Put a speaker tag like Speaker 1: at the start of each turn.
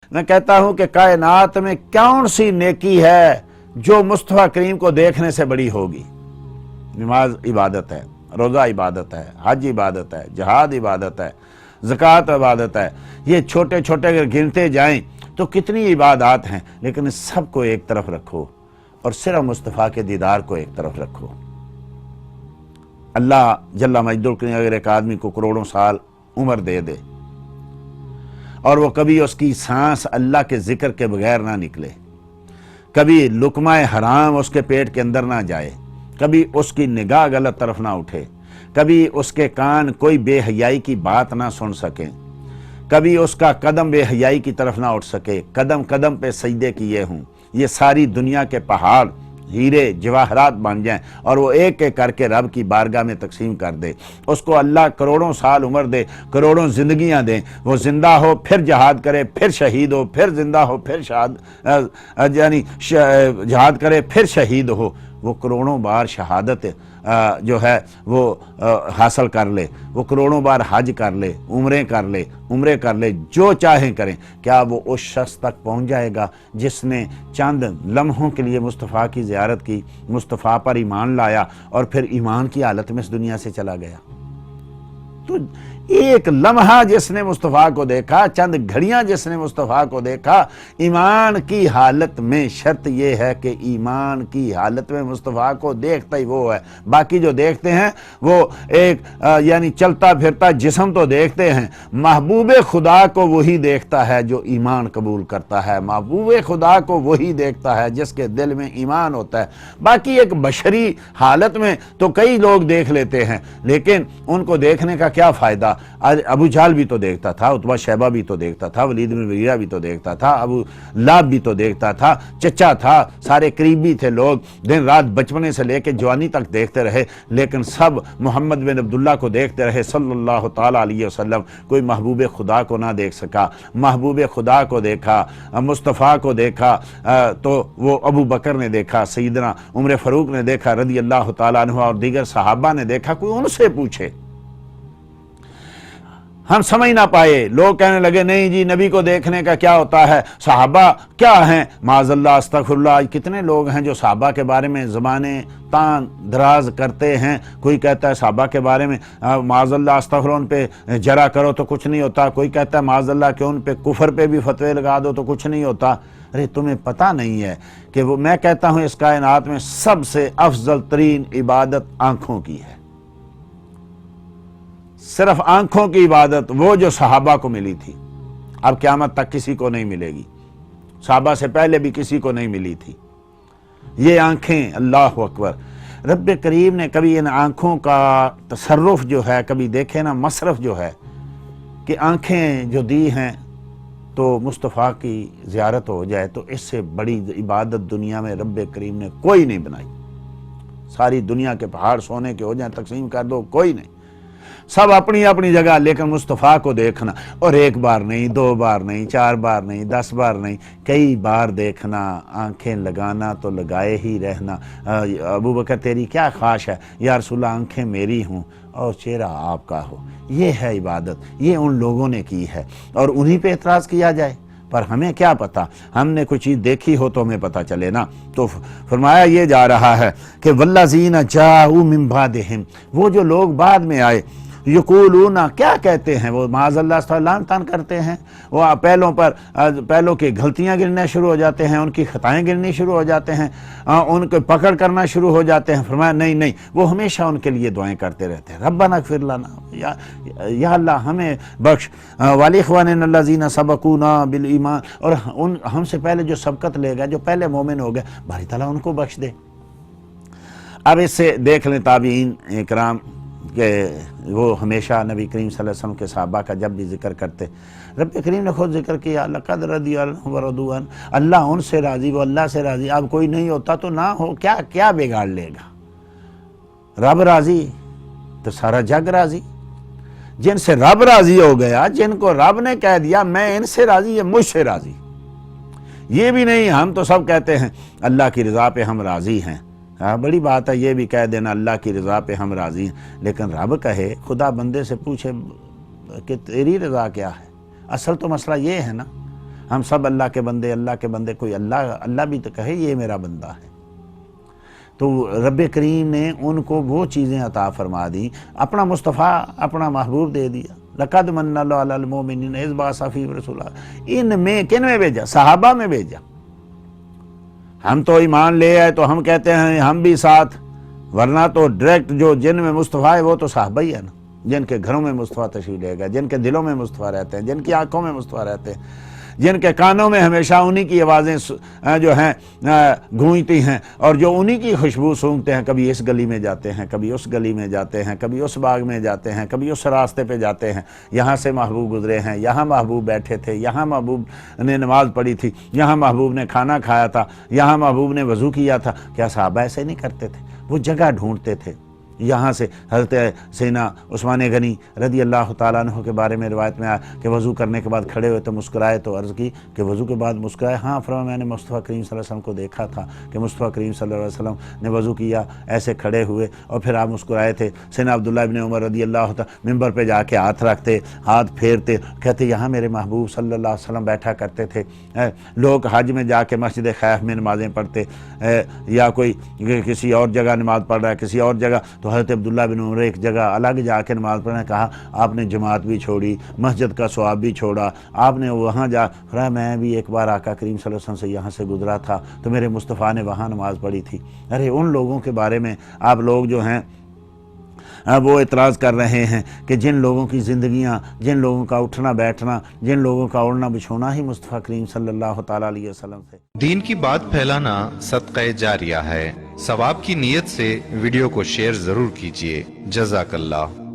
Speaker 1: میں کہتا ہوں کہ کائنات میں کون سی نیکی ہے جو مصطفیٰ کریم کو دیکھنے سے بڑی ہوگی؟ نماز عبادت ہے، روزہ عبادت ہے، حج عبادت ہے، جہاد عبادت ہے، زکوٰۃ عبادت ہے۔ یہ چھوٹے چھوٹے اگر گنتے جائیں تو کتنی عبادات ہیں، لیکن اس سب کو ایک طرف رکھو اور صرف مصطفیٰ کے دیدار کو ایک طرف رکھو۔ اللہ جل مجدہ الکریم اگر ایک آدمی کو کروڑوں سال عمر دے دے اور وہ کبھی اس کی سانس اللہ کے ذکر کے بغیر نہ نکلے، کبھی لقمہ حرام اس کے پیٹ کے اندر نہ جائے، کبھی اس کی نگاہ غلط طرف نہ اٹھے، کبھی اس کے کان کوئی بے حیائی کی بات نہ سن سکیں، کبھی اس کا قدم بے حیائی کی طرف نہ اٹھ سکے، قدم قدم پہ سجدے کیے ہوں، یہ ساری دنیا کے پہاڑ ہیرے جواہرات بن جائیں اور وہ ایک ایک کر کے رب کی بارگاہ میں تقسیم کر دے، اس کو اللہ کروڑوں سال عمر دے، کروڑوں زندگیاں دیں، وہ زندہ ہو پھر جہاد کرے، پھر شہید ہو، پھر زندہ ہو پھر جہاد کرے پھر شہید ہو، وہ کروڑوں بار شہادت جو ہے وہ حاصل کر لے، وہ کروڑوں بار حج کر لے، عمرے کر لے، جو چاہیں کریں، کیا وہ اس شخص تک پہنچ جائے گا جس نے چند لمحوں کے لیے مصطفیٰ کی زیارت کی، مصطفیٰ پر ایمان لایا اور پھر ایمان کی حالت میں اس دنیا سے چلا گیا؟ تو ایک لمحہ جس نے مصطفیٰ کو دیکھا، چند گھڑیاں جس نے مصطفیٰ کو دیکھا، ایمان کی حالت میں شرط یہ ہے کہ ایمان کی حالت میں مصطفیٰ کو دیکھتا ہی وہ ہے۔ باقی جو دیکھتے ہیں وہ ایک یعنی چلتا پھرتا جسم تو دیکھتے ہیں، محبوب خدا کو وہی دیکھتا ہے جو ایمان قبول کرتا ہے، محبوب خدا کو وہی دیکھتا ہے جس کے دل میں ایمان ہوتا ہے۔ باقی ایک بشری حالت میں تو کئی لوگ دیکھ لیتے ہیں، لیکن ان کو دیکھنے کا کیا فائدہ؟ ابو جہل بھی تو دیکھتا تھا، عتبہ شیبہ بھی تو دیکھتا تھا، ولید بن مغیرہ بھی تو دیکھتا تھا، ابو لہب بھی تو دیکھتا تھا، چچا تھا، سارے قریبی تھے لوگ، دن رات بچپنے سے لے کے جوانی تک دیکھتے رہے، لیکن سب محمد بن عبداللہ کو دیکھتے رہے صلی اللہ تعالیٰ علیہ وسلم۔ کوئی محبوب خدا کو نہ دیکھ سکا۔ محبوب خدا کو دیکھا، مصطفیٰ کو دیکھا تو وہ ابو بکر نے دیکھا، سیدنا عمر فاروق نے دیکھا رضی اللہ تعالیٰ عنہ، اور دیگر صحابہ نے دیکھا۔ کوئی ان سے پوچھے، ہم سمجھ نہ پائے۔ لوگ کہنے لگے نہیں جی نبی کو دیکھنے کا کیا ہوتا ہے، صحابہ کیا ہیں، معاذ اللہ استغفر اللہ۔ کتنے لوگ ہیں جو صحابہ کے بارے میں زبانیں تان دراز کرتے ہیں۔ کوئی کہتا ہے صحابہ کے بارے میں معاذ اللہ استغفر ان پہ جرا کرو تو کچھ نہیں ہوتا، کوئی کہتا ہے معاذ اللہ کہ ان پہ کفر پہ بھی فتوے لگا دو تو کچھ نہیں ہوتا۔ ارے تمہیں پتہ نہیں ہے کہ وہ، میں کہتا ہوں اس کائنات میں سب سے افضل ترین عبادت آنکھوں کی ہے، صرف آنکھوں کی عبادت، وہ جو صحابہ کو ملی تھی، اب قیامت تک کسی کو نہیں ملے گی، صحابہ سے پہلے بھی کسی کو نہیں ملی تھی یہ آنکھیں۔ اللہ اکبر۔ رب کریم نے کبھی ان آنکھوں کا تصرف جو ہے کبھی دیکھے نا، مصرف جو ہے کہ آنکھیں جو دی ہیں تو مصطفیٰ کی زیارت ہو جائے، تو اس سے بڑی عبادت دنیا میں رب کریم نے کوئی نہیں بنائی۔ ساری دنیا کے پہاڑ سونے کے ہو جائیں تقسیم کر دو، کوئی نہیں، سب اپنی اپنی جگہ، لیکن مصطفیٰ کو دیکھنا، اور ایک بار نہیں، دو بار نہیں، چار بار نہیں، 10 بار نہیں، کئی بار دیکھنا، آنکھیں لگانا تو لگائے ہی رہنا۔ ابو بکر تیری کیا خواہش ہے؟ یا رسول اللہ آنکھیں میری ہوں اور چہرہ آپ کا ہو۔ یہ ہے عبادت، یہ ان لوگوں نے کی ہے، اور انہی پہ اعتراض کیا جائے؟ پر ہمیں کیا پتا، ہم نے کوئی چیز دیکھی ہو تو ہمیں پتہ چلے نا۔ تو فرمایا یہ جا رہا ہے کہ والذین جاءوا من بعدہم، وہ جو لوگ بعد میں آئے، یقولون، کیا کہتے ہیں وہ، معاذ اللہ استغفر تان کرتے ہیں، وہ پہلوں کی غلطیاں گننے شروع ہو جاتے ہیں، ان کی خطائیں گننی شروع ہو جاتے ہیں، ان کو پکڑ کرنا شروع ہو جاتے ہیں۔ فرمایا نہیں، وہ ہمیشہ ان کے لیے دعائیں کرتے رہتے ہیں، ربنا اغفر لنا، یا اللہ ہمیں بخش، ولاخواننا الذین سبقونا بالایمان، اور ہم سے پہلے جو سبقت لے گئے، جو پہلے مومن ہو گئے، باری تعالیٰ ان کو بخش دے۔ اب اس سے دیکھ لیں تابعین اکرام کہ وہ ہمیشہ نبی کریم صلی اللہ علیہ وسلم کے صحابہ کا جب بھی ذکر کرتے، رب کریم نے خود ذکر کیا، لقد رضی اللہ ورضوا عنہ، اللہ ان سے راضی، وہ اللہ سے راضی۔ اب کوئی نہیں ہوتا تو نہ ہو، کیا بگاڑ لے گا؟ رب راضی تو سارا جگ راضی۔ جن سے رب راضی ہو گیا، جن کو رب نے کہہ دیا میں ان سے راضی، یہ مجھ سے راضی، یہ بھی نہیں ہم تو سب کہتے ہیں اللہ کی رضا پہ ہم راضی ہیں، بڑی بات ہے یہ بھی کہہ دینا اللہ کی رضا پہ ہم راضی ہیں، لیکن رب کہے، خدا بندے سے پوچھے کہ تیری رضا کیا ہے؟ اصل تو مسئلہ یہ ہے نا، ہم سب اللہ کے بندے، کوئی اللہ بھی تو کہے یہ میرا بندہ ہے۔ تو رب کریم نے ان کو وہ چیزیں عطا فرما دی، اپنا مصطفیٰ، اپنا محبوب دے دیا۔ لَقَدْ مَنَّ اللَّهُ عَلَى الْمُؤْمِنِينَ إِذْ بَعَثَ فِيهِمْ رَسُولًا، ان میں کن میں بھیجا؟ صحابہ میں بھیجا۔ ہم تو ایمان لے آئے تو ہم کہتے ہیں ہم بھی ساتھ، ورنہ تو ڈائریکٹ جو جن میں مصطفیٰ ہے وہ تو صحابہ ہی ہے نا، جن کے گھروں میں مصطفیٰ تشریف لے گا، جن کے دلوں میں مصطفیٰ رہتے ہیں، جن کی آنکھوں میں مصطفیٰ رہتے ہیں، جن کے کانوں میں ہمیشہ انہی کی آوازیں جو ہیں گونجتی ہیں، اور جو انہی کی خوشبو سونگتے ہیں۔ کبھی اس گلی میں جاتے ہیں، کبھی اس گلی میں جاتے ہیں، کبھی اس باغ میں جاتے ہیں، کبھی اس راستے پہ جاتے ہیں، یہاں سے محبوب گزرے ہیں، یہاں محبوب بیٹھے تھے، یہاں محبوب نے نماز پڑھی تھی، یہاں محبوب نے کھانا کھایا تھا، یہاں محبوب نے وضو کیا تھا۔ کیا صحابہ ایسے نہیں کرتے تھے؟ وہ جگہ ڈھونڈتے تھے۔ یہاں سے حضرت سیدنا عثمان غنی رضی اللہ تعالیٰ عنہ کے بارے میں روایت میں آیا کہ وضو کرنے کے بعد کھڑے ہوئے تو مسکرائے، تو عرض کی کہ وضو کے بعد مسکرائے؟ ہاں، فرمایا میں نے مصطفیٰ کریم صلی اللہ علیہ وسلم کو دیکھا تھا کہ مصطفیٰ کریم صلی اللہ علیہ وسلم نے وضو کیا، ایسے کھڑے ہوئے اور پھر آپ مسکرائے تھے۔ سیدنا عبداللہ ابن عمر رضی اللہ تعالیٰ ممبر پہ جا کے ہاتھ رکھتے، ہاتھ پھیرتے، کہتے یہاں میرے محبوب صلی اللہ علیہ وسلم بیٹھا کرتے تھے۔ لوگ حج میں جا کے مسجد خیف میں نمازیں پڑھتے، یا کوئی کسی اور جگہ نماز پڑھ رہا ہے کسی اور جگہ، تو حضرت عبداللہ بن عمر ایک جگہ الگ جا کے نماز پڑھنے کہا آپ نے جماعت بھی چھوڑی، مسجد کا ثواب بھی چھوڑا، آپ نے وہاں جا فرمایا میں بھی ایک بار آقا کریم صلی اللہ علیہ وسلم سے یہاں سے گزرا تھا تو میرے مصطفیٰ نے وہاں نماز پڑھی تھی۔ ارے ان لوگوں کے بارے میں آپ لوگ جو ہیں وہ اعتراض کر رہے ہیں کہ جن لوگوں کی زندگیاں، جن لوگوں کا اٹھنا بیٹھنا، جن لوگوں کا اڑنا بچھونا ہی مصطفیٰ کریم صلی اللہ تعالیٰ علیہ وسلم سے۔
Speaker 2: دین کی بات پھیلانا صدقہ جاریہ ہے، ثواب کی نیت سے ویڈیو کو شیئر ضرور کیجیے۔ جزاک اللہ۔